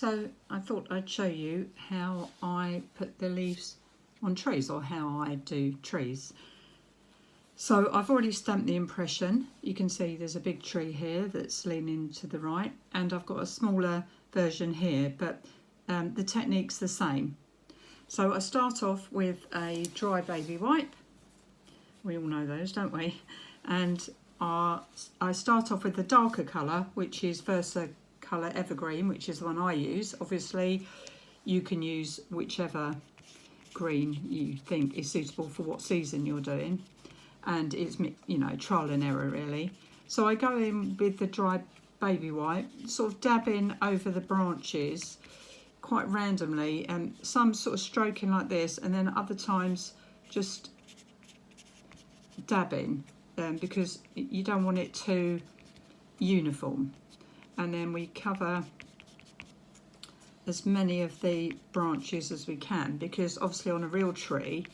So I thought I'd show you how I put the leaves on trees, or how I do trees. So I've already stamped the impression. You can see there's a big tree here that's leaning to the right, and I've got a smaller version here, but the technique's the same. So I start off with a dry baby wipe. We all know those, don't we? And I start off with the darker colour, which is Versa Colour Evergreen, which is the one I use. Obviously, you can use whichever green you think is suitable for what season you're doing. And it's, you know, trial and error really. So I go in with the dry baby wipe, sort of dabbing over the branches quite randomly, and some sort of stroking like this, and then other times just dabbing, because you don't want it too uniform. And then we cover as many of the branches as we can, because obviously on a real tree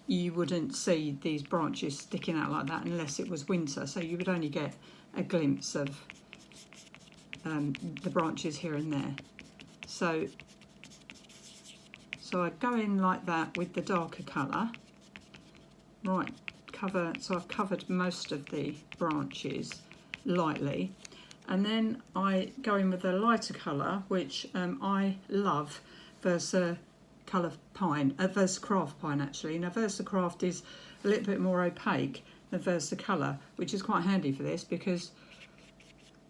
you wouldn't see these branches sticking out like that unless it was winter, so you would only get a glimpse of the branches here and there. So I go in like that with the darker colour. Right, so I've covered most of the branches lightly, and then I go in with a lighter colour, which I love, Versa Colour Pine, Versa Craft Pine actually. Now Versa Craft is a little bit more opaque than Versa Colour, which is quite handy for this because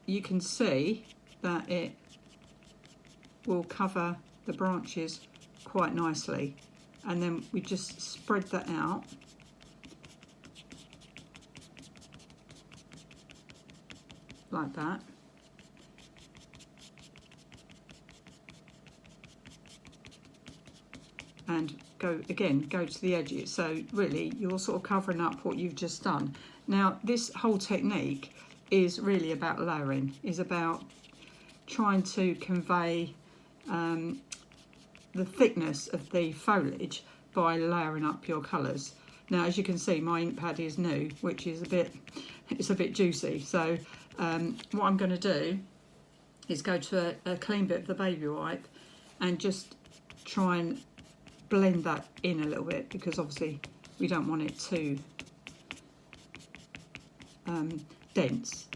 you can see that it will cover the branches quite nicely, and then we just spread that out like that. And go to the edges. So really you're sort of covering up what you've just done. Now this whole technique is really about layering, is about trying to convey the thickness of the foliage by layering up your colours. Now as you can see, my ink pad is new, which is it's a bit juicy. So what I'm going to do is go to a clean bit of the baby wipe and just try and blend that in a little bit, because obviously we don't want it too dense.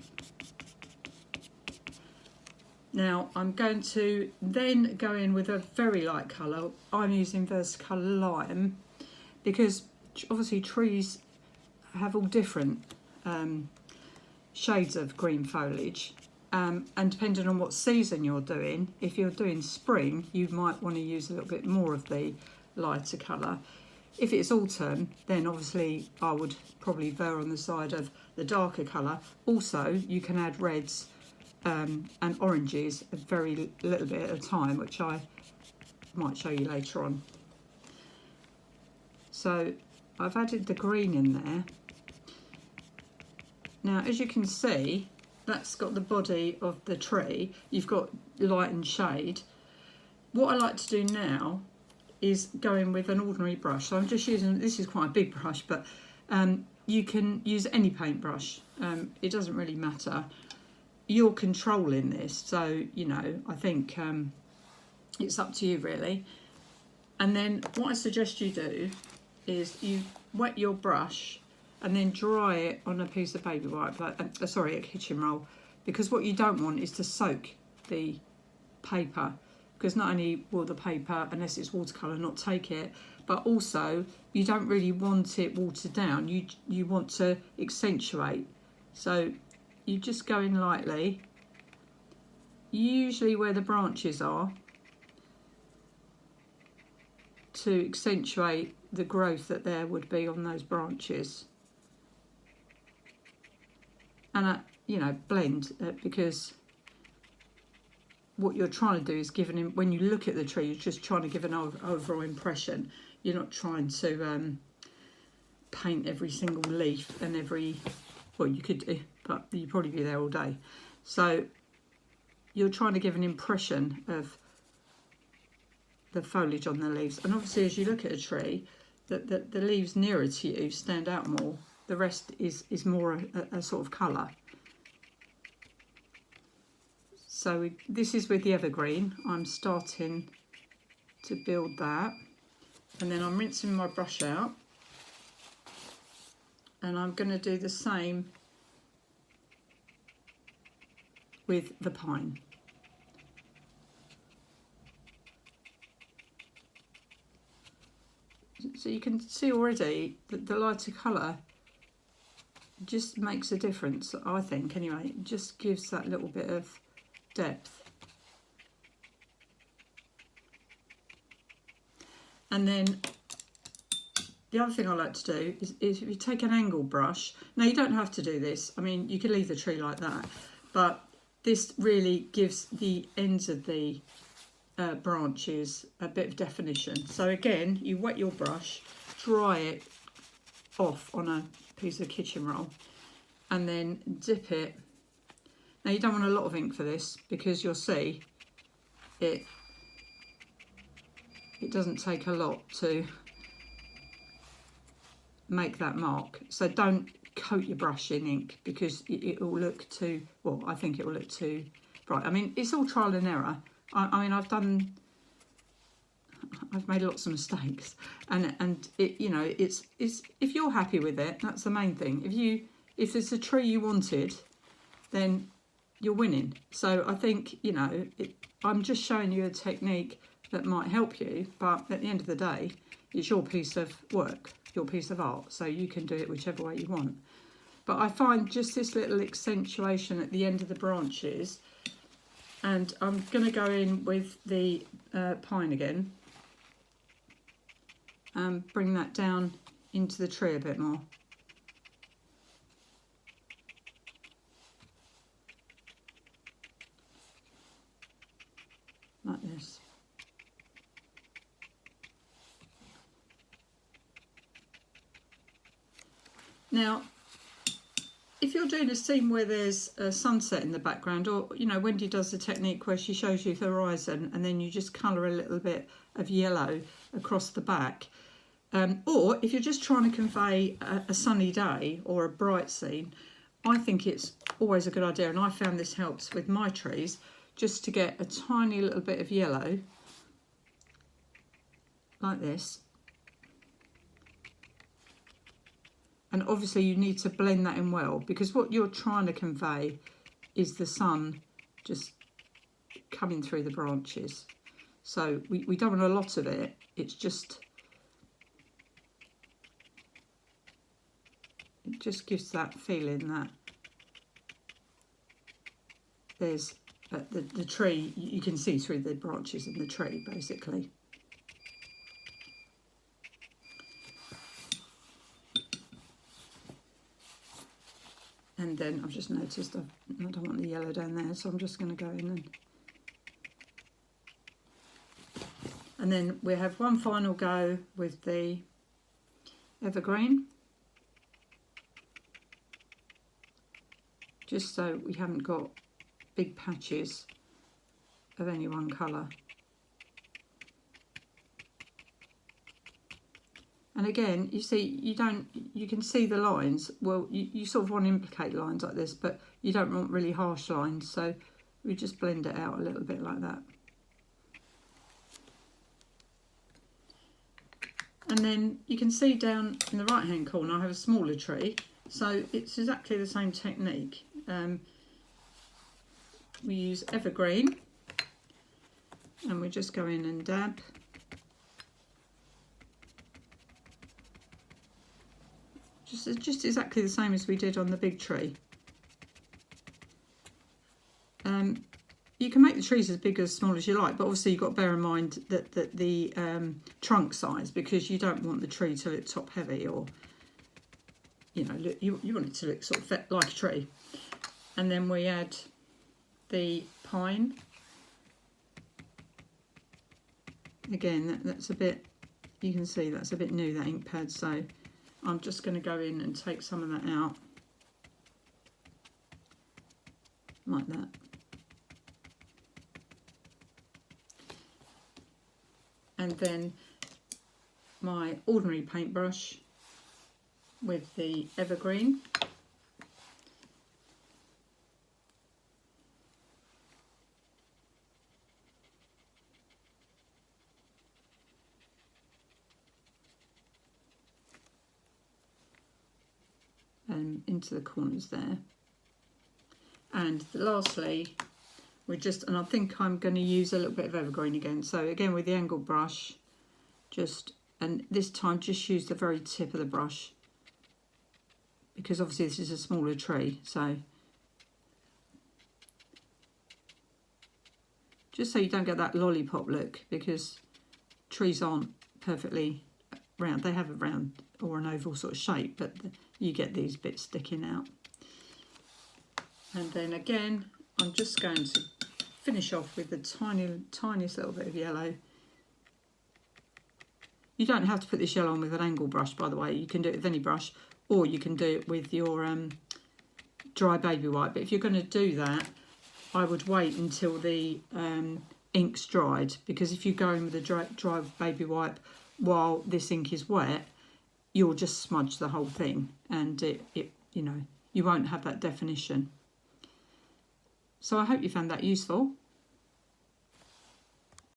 Now I'm going to then go in with a very light colour. I'm using Versa Colour Lime, because obviously trees have all different shades of green foliage, and depending on what season you're doing, if you're doing spring you might want to use a little bit more of the lighter colour. If it's autumn, then obviously I would probably veer on the side of the darker colour. Also you can add reds and oranges a very little bit at a time, which I might show you later on. So I've added the green in there. Now as you can see, that's got the body of the tree. You've got light and shade. What I like to do now is go in with an ordinary brush. So I'm just using, this is quite a big brush, but you can use any paintbrush. It doesn't really matter. You're controlling this, so you know, I think it's up to you really. And then what I suggest you do is you wet your brush and then dry it on a piece of baby wipe, like sorry, a kitchen roll, because what you don't want is to soak the paper, because not only will the paper, unless it's watercolour, not take it, but also you don't really want it watered down. You want to accentuate. So you just go in lightly, usually where the branches are, to accentuate the growth that there would be on those branches. And you know, blend, because what you're trying to do is give an, when you look at the tree, you're just trying to give an overall impression. You're not trying to paint every single leaf and every, well you could do, but you'd probably be there all day. So you're trying to give an impression of the foliage on the leaves. And obviously as you look at a tree, the leaves nearer to you stand out more. The rest is more a sort of colour. So this is with the evergreen. I'm starting to build that, and then I'm rinsing my brush out, and I'm going to do the same with the pine. So you can see already that the lighter colour just makes a difference, I think, anyway. It just gives that little bit of depth. And then the other thing I like to do is if you take an angle brush, now you don't have to do this, I mean you could leave the tree like that, but this really gives the ends of the branches a bit of definition. So again, you wet your brush, dry it off on a piece of kitchen roll, and then dip it. Now you don't want a lot of ink for this, because you'll see it doesn't take a lot to make that mark. So don't coat your brush in ink, because it will look too, well, I think it will look too bright. I mean, it's all trial and error. I mean, I've made lots of mistakes, and it, you know, it's if you're happy with it, that's the main thing. If it's a tree you wanted, then you're winning. So I think, you know, I'm just showing you a technique that might help you, but at the end of the day, it's your piece of work, your piece of art, so you can do it whichever way you want. But I find just this little accentuation at the end of the branches, and I'm going to go in with the pine again and bring that down into the tree a bit more. Like this. Now, if you're doing a scene where there's a sunset in the background, or, you know, Wendy does the technique where she shows you the horizon and then you just colour a little bit of yellow across the back, or if you're just trying to convey a sunny day or a bright scene, I think it's always a good idea, and I found this helps with my trees, just to get a tiny little bit of yellow like this. And obviously you need to blend that in well, because what you're trying to convey is the sun just coming through the branches. So we don't want a lot of it, it's just, it just gives that feeling that there's the tree, you can see through the branches in the tree basically. And then I've just noticed I don't want the yellow down there, so I'm just going to go in and then we have one final go with the evergreen, just so we haven't got big patches of any one colour. And again, you see, you can see the lines. Well, you sort of want to implicate lines like this, but you don't want really harsh lines, so we just blend it out a little bit like that. And then you can see down in the right hand corner I have a smaller tree, so it's exactly the same technique. We use evergreen, and we just go in and dab. Just exactly the same as we did on the big tree. You can make the trees as big or as small as you like, but obviously you've got to bear in mind that the trunk size, because you don't want the tree to look top heavy, or, you know, you want it to look sort of like a tree. And then we add the pine. Again, that's a bit, you can see that's a bit new, that ink pad, so I'm just going to go in and take some of that out, like that. And then my ordinary paintbrush with the evergreen. into the corners there. And lastly, and I think I'm going to use a little bit of evergreen again. So again with the angled brush, and this time just use the very tip of the brush, because obviously this is a smaller tree, so just so you don't get that lollipop look, because trees aren't perfectly round. They have a round or an oval sort of shape, but you get these bits sticking out. And then again, I'm just going to finish off with the tiniest little bit of yellow. You don't have to put this yellow on with an angle brush, by the way. You can do it with any brush, or you can do it with your dry baby white. But if you're going to do that, I would wait until the ink's dried, because if you go in with a dry baby wipe while this ink is wet, you'll just smudge the whole thing, and you won't have that definition. So I hope you found that useful.